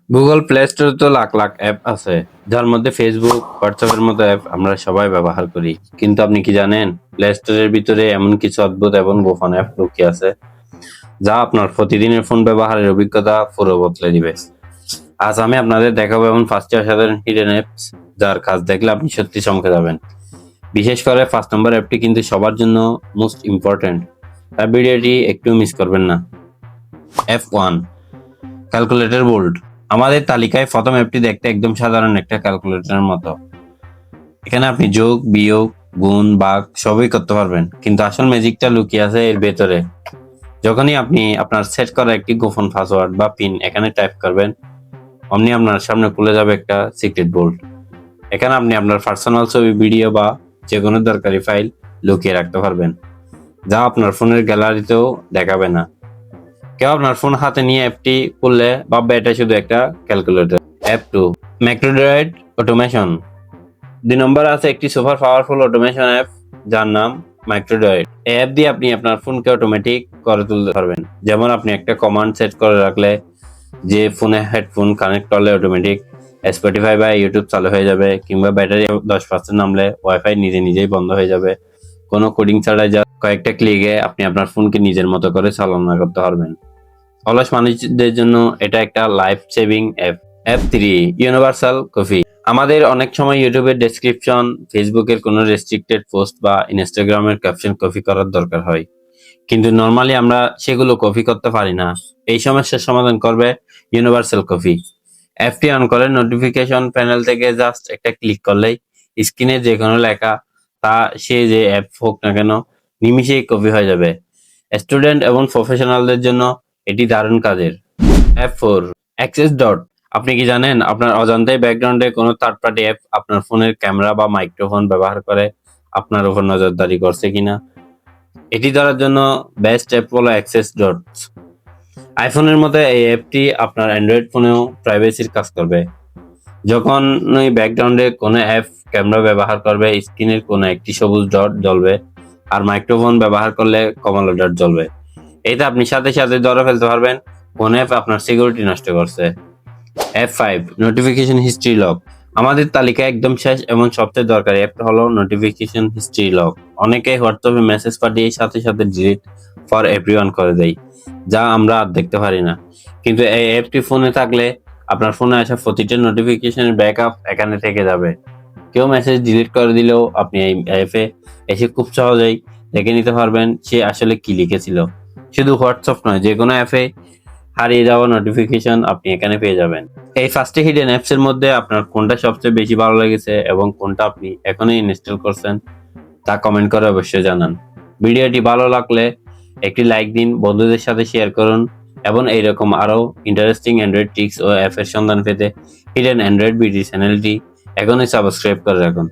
Google play স্টোরে তো lakh lakh app আছে, যার মধ্যে ফেসবুক, হোয়াটসঅ্যাপের মতো অ্যাপ আমরা সবাই ব্যবহার করি। কিন্তু আপনি কি জানেন, প্লে স্টোরের ভিতরে এমন কিছু অদ্ভুত এবং গোপন অ্যাপ লুকিয়ে আছে, যা আপনার প্রতিদিনের ফোন ব্যবহারের অভিজ্ঞতা পুরো বদলে দিবে। আজ আমি আপনাদের দেখাবো এমন 5টি অসাধারণ হিডেন অ্যাপস, যার কাজ দেখলে আপনি সত্যি চমকে যাবেন। বিশেষ করে 5 নম্বর অ্যাপটি কিন্তু সবার জন্য মোস্ট ইম্পর্টেন্ট, তার ভিডিওটি একটু মিস করবেন না। F1 calculator bold. আমাদের তালিকায় প্রথম অ্যাপটি দেখতে একদম সাধারণ একটা ক্যালকুলেটরের মতো। এখানে আপনি যোগ, বিয়োগ, গুণ, ভাগ সবই করতে পারবেন, কিন্তু আসল ম্যাজিকটা লুকিয়ে আছে এর ভেতরে। যখনই আপনি আপনার সেট করা একটি গোপন পাসওয়ার্ড বা পিন এখানে টাইপ করবেন, অমনি আপনার সামনে খুলে যাবে একটা সিক্রেট বোল্ড। এখানে আপনি আপনার পার্সোনাল ছবি, ভিডিও বা যে কোনো দরকারি ফাইল লুকিয়ে রাখতে পারবেন, যা আপনার ফোনের গ্যালারিতেও দেখাবে না। কেউ আপনার ফোন হাতে নিয়ে অ্যাপটি খুললে ভাববে এটা শুধু একটা ক্যালকুলেটর। App 2 MacroDroid automation. 2 নম্বর আছে একটি সুপার পাওয়ারফুল অটোমেশন অ্যাপ, যার নাম মাইক্রোডয়েড। এই অ্যাপ দিয়ে আপনি আপনার ফোনকে অটোমেটিক করে তুলতে পারবেন। যেমন আপনি একটা কমান্ড সেট করে রাখলে, যে ফোনে হেডফোন কানেক্ট করলে অটোমেটিক স্পটিফাই বা ইউটিউব চালু হয়ে যাবে, কিংবা ব্যাটারি 10% নামলে ওয়াইফাই নিজে নিজেই বন্ধ হয়ে যাবে। কোনো কোডিং ছাড়াই যা কয়েকটা ক্লিকে আপনি আপনার ফোনকে নিজের মতো করে চালনা করতে পারবেন। অলস মানুষদের জন্য এটা একটা life saving app. App 3 universal copy. আমাদের অনেক সময় ইউটিউবের ডেসক্রিপশন, ফেসবুকের কোনো রেস্ট্রিক্টেড পোস্ট বা ইনস্টাগ্রামের ক্যাপশন কপি করার দরকার হয়, কিন্তু নর্মালি আমরা সেগুলো কপি করতে পারি না। এই সমস্যার সমাধান করবে ইউনিভার্সাল কপি। অ্যাপটি অন করে নোটিফিকেশন প্যানেল থেকে জাস্ট একটা ক্লিক করলেই স্ক্রিনে যে কোনো লেখা, তা সে যে অ্যাপ হোক না কেন, নিমিশেই কপি হয়ে যাবে। স্টুডেন্ট এবং প্রফেশনালদের জন্য এটি দারুণ কাজের। App 4 access dot. আপনি কি জানেন, আপনার অজান্তেই ব্যাকগ্রাউন্ডে কোনো থার্ড পার্টি অ্যাপ আপনার ফোনের ক্যামেরা বা মাইক্রোফোন ব্যবহার করে আপনার উপর নজরদারি করছে কিনা? এটি ধরার জন্য বেস্ট অ্যাপ হলো অ্যাক্সেস ডটস। আইফোনের মতো এই অ্যাপটি আপনার অ্যান্ড্রয়েড ফোনেও প্রাইভেসির কাজ করবে। যখন ওই ব্যাকগ্রাউন্ডে কোনো অ্যাপ ক্যামেরা ব্যবহার করবে, স্ক্রিনের কোনো একটি সবুজ ডট জ্বলবে, আর মাইক্রোফোন ব্যবহার করলে কমলা ডট জ্বলবে। এতে আপনি সাথে সাথে ধরে ফেলতে পারবেন কোন অ্যাপ আপনার সিকিউরিটি নষ্ট করছে। F5 notification history lock. আমাদের তালিকায় একদম শেষ এবং সবচেয়ে দরকারি অ্যাপটা হলো নোটিফিকেশন হিস্ট্রি লক। অনেকে হোয়াটসঅ্যাপে মেসেজ পাঠিয়ে সাথে সাথে ডিলিট ফর এভরিওয়ান করে দেয়, যা আমরা আর দেখতে পারি না। কিন্তু এই অ্যাপটি ফোনে থাকলে আপনার ফোনে আসা প্রতিটা নোটিফিকেশনের ব্যাকআপ এখানে থেকে যাবে। কেউ মেসেজ ডিলিট করে দিলেও আপনি এই অ্যাপে এসে খুব সহজেই দেখে নিতে পারবেন সে আসলে কি লিখেছিল। শুধু হোয়াটসঅ্যাপ নয়, যে কোনো অ্যাপে হারিয়ে যাওয়া নোটিফিকেশন আপনি এখানে পেয়ে যাবেন। এই 5টি হিডেন অ্যাপস এর মধ্যে আপনার কোনটা সবচেয়ে বেশি ভালো লেগেছে এবং কোনটা আপনি এখনই ইনস্টল করছেন, তা কমেন্ট করে অবশ্যই জানান। ভিডিওটি ভালো লাগলে একটি লাইক দিন, বন্ধুদের সাথে শেয়ার করুন, এবং এইরকম আরো ইন্টারেস্টিং অ্যান্ড্রয়েড ট্রিক্স ও অ্যাপের সন্ধান পেতে হিডেন অ্যান্ড্রয়েড বিডি চ্যানেলটি এখনই সাবস্ক্রাইব করে রাখুন।